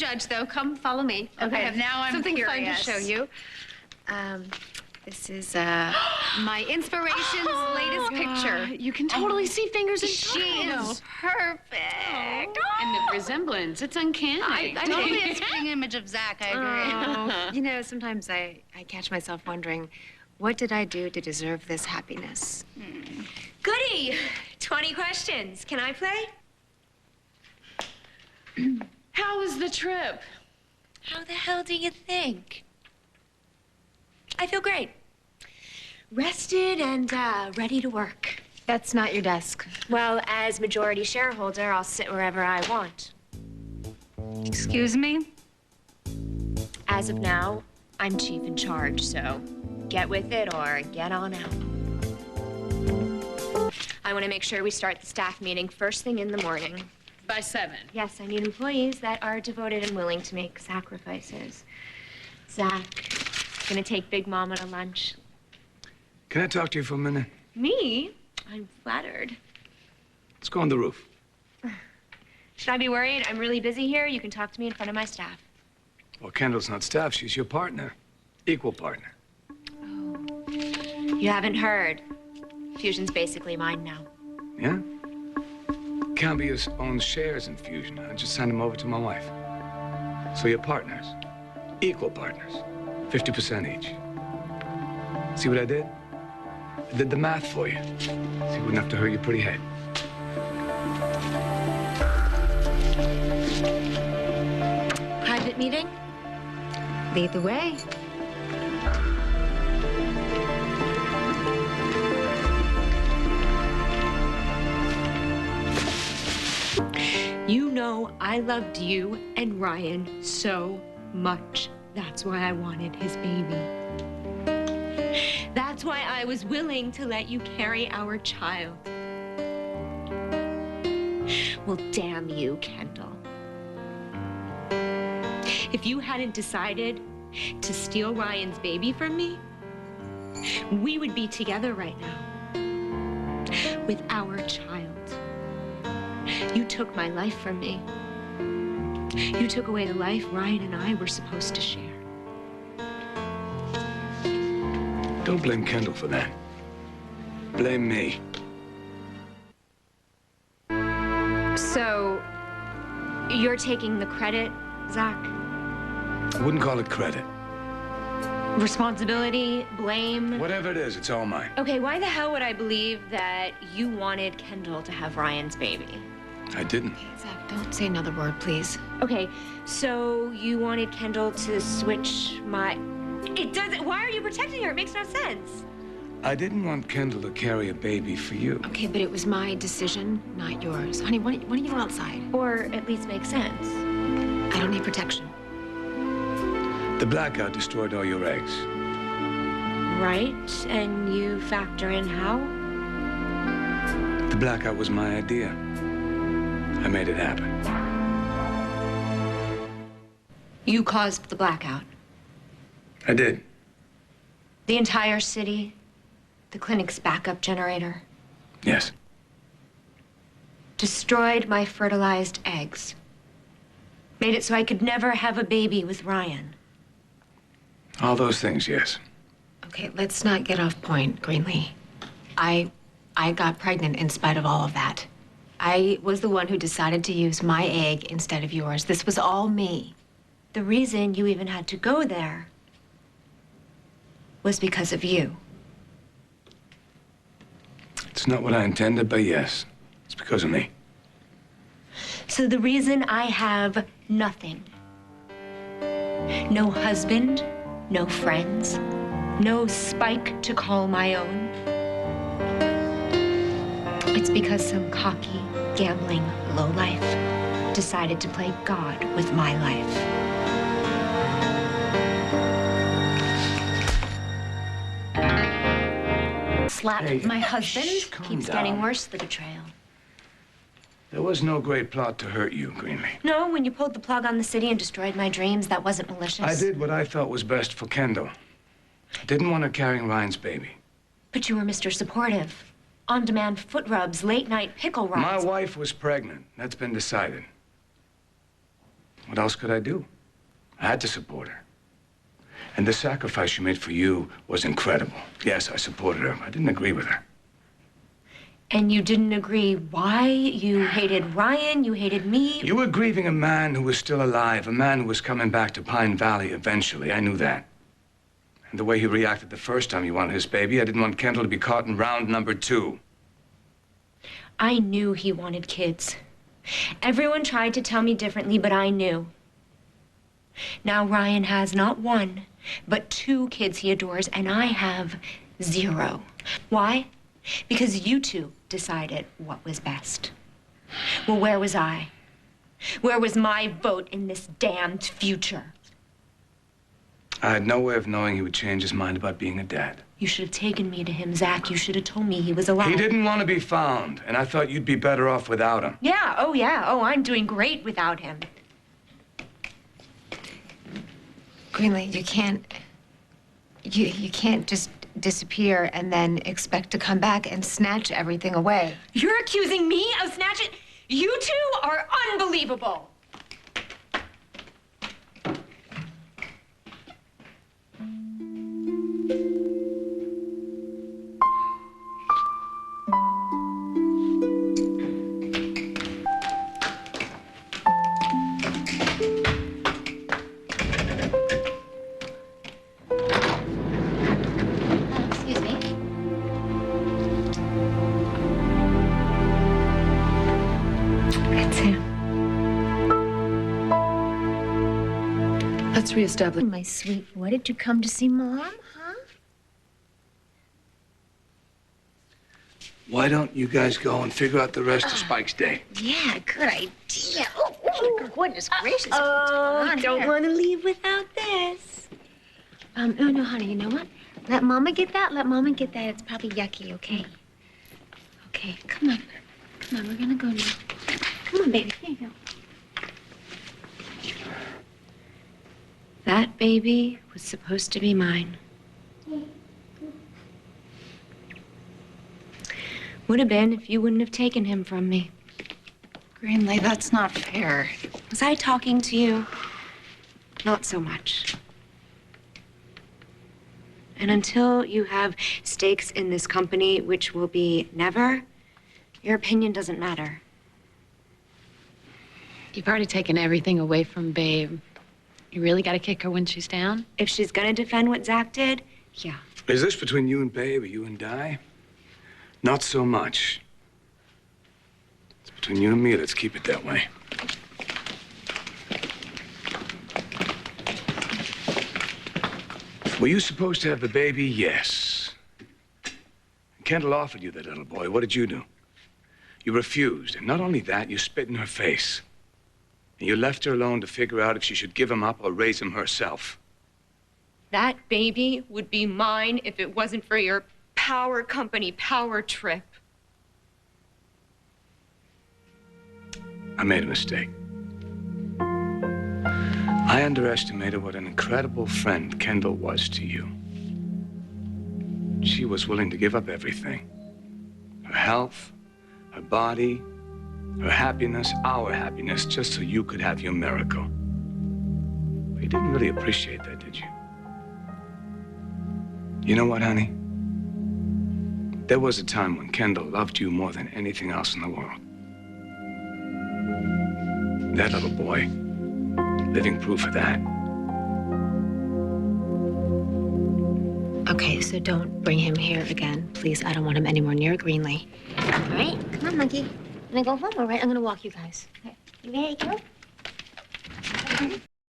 judge, though. Come, follow me. Okay, now I'm something curious. fun to show you. This is my inspiration's latest picture. You can totally see fingers and She toes. is perfect. And the resemblance, it's uncanny. I Totally a spitting image of Zach, I agree. You know, sometimes I catch myself wondering, what did I do to deserve this happiness? Goody! 20 questions. Can I play? How was the trip? How the hell do you think? I feel great. Rested and ready to work. That's not your desk. Well, as majority shareholder, I'll sit wherever I want. Excuse me? As of now, I'm chief in charge, so get with it or get on out. I want to make sure we start the staff meeting first thing in the morning. By 7. Yes, I need employees that are devoted and willing to make sacrifices. Zach, gonna take Big Mama to lunch. Can I talk to you for a minute? Me? I'm flattered. Let's go on the roof. Should I be worried? I'm really busy here. You can talk to me in front of my staff. Well, Kendall's not staff. She's your partner. Equal partner. You haven't heard. Fusion's basically mine now. Yeah? Cambius owns shares in Fusion. I just signed them over to my wife. So you're partners. Equal partners. 50% each. See what I did? I did the math for you. So you wouldn't have to hurt your pretty head. Private meeting? Lead the way. You know I loved you and Ryan so much. That's why I wanted his baby. That's why I was willing to let you carry our child. Well, damn you, Kendall. If you hadn't decided to steal Ryan's baby from me, we would be together right now with our child. You took my life from me. You took away the life Ryan and I were supposed to share. Don't blame Kendall for that. Blame me. So, you're taking the credit, Zach? I wouldn't call it credit. Responsibility, blame? Whatever it is, it's all mine. Okay, why the hell would I believe that you wanted Kendall to have Ryan's baby? I didn't. Zach, don't say another word, please. Okay, so you wanted Kendall to switch my... It doesn't... Why are you protecting her? It makes no sense. I didn't want Kendall to carry a baby for you. Okay, but it was my decision, not yours. Honey, why don't you go outside? Or at least make sense. I don't need protection. The blackout destroyed all your eggs. Right, and you factor in how? The blackout was my idea. I made it happen. You caused the blackout. I did. The entire city, the clinic's backup generator, Yes. destroyed my fertilized eggs. Made it so I could never have a baby with Ryan. All those things, yes. Okay, let's not get off point, Greenlee. I got pregnant in spite of all of that. I was the one who decided to use my egg instead of yours. This was all me. The reason you even had to go there was because of you. It's not what I intended, but yes, it's because of me. So the reason I have nothing, no husband, no friends, no Spike to call my own, it's because some cocky, gambling lowlife decided to play God with my life. Slapped Hey, my husband. shh, calm Keeps down. getting worse, the betrayal. There was no great plot to hurt you, Greenlee. No, when you pulled the plug on the city and destroyed my dreams, that wasn't malicious. I did what I felt was best for Kendall. I didn't want her carrying Ryan's baby. But you were Mr. Supportive. On-demand foot rubs, late-night pickle rides. My wife was pregnant. That's been decided. What else could I do? I had to support her. And the sacrifice she made for you was incredible. Yes, I supported her. I didn't agree with her. And you didn't agree why? You hated Ryan, you hated me. You were grieving a man who was still alive, a man who was coming back to Pine Valley eventually. I knew that. And the way he reacted the first time he wanted his baby, I didn't want Kendall to be caught in round number 2. I knew he wanted kids. Everyone tried to tell me differently, but I knew. Now Ryan has not 1, but 2 kids he adores, and I have 0. Why? Because you two decided what was best. Well, where was I? Where was my vote in this damned future? I had no way of knowing he would change his mind about being a dad. You should have taken me to him, Zach. You should have told me he was alive. He didn't want to be found, and I thought you'd be better off without him. Yeah, oh, I'm doing great without him. Greenlee, you can't just disappear and then expect to come back and snatch everything away. You're accusing me of snatching? You two are unbelievable. Excuse me. It's him. Let's reestablish. My sweet boy, did you come to see Mom, huh? Why don't you guys go and figure out the rest of Spike's day? Yeah, good idea. Oh, goodness gracious. Oh, don't want to leave without this. Oh, no, honey, you know what? Let Mama get that. Let Mama get that. It's probably yucky, okay? Okay, come on. Come on, we're gonna go now. Come on, baby. Here you go. That baby was supposed to be mine. Would have been if you wouldn't have taken him from me. Greenlee, that's not fair. Was I talking to you? Not so much. And until you have stakes in this company, which will be never, your opinion doesn't matter. You've already taken everything away from Babe. You really got to kick her when she's down? If she's gonna defend what Zach did, yeah. Is this between you and Babe or you and Di? Not so much. It's between you and me. Let's keep it that way. Were you supposed to have the baby? Yes. Kendall offered you that little boy. What did you do? You refused. And not only that, you spit in her face. And you left her alone to figure out if she should give him up or raise him herself. That baby would be mine if it wasn't for your power company power trip. I made a mistake. I underestimated what an incredible friend Kendall was to you. She was willing to give up everything. Her health, her body, her happiness, our happiness, just so you could have your miracle. But you didn't really appreciate that, did you? You know what, honey? There was a time when Kendall loved you more than anything else in the world. That little boy, living proof of that. Okay, so don't bring him here again, please. I don't want him anywhere near Greenlee. All right, come on, monkey. I'm gonna go home, all right? I'm gonna walk you guys. Okay. You ready to go?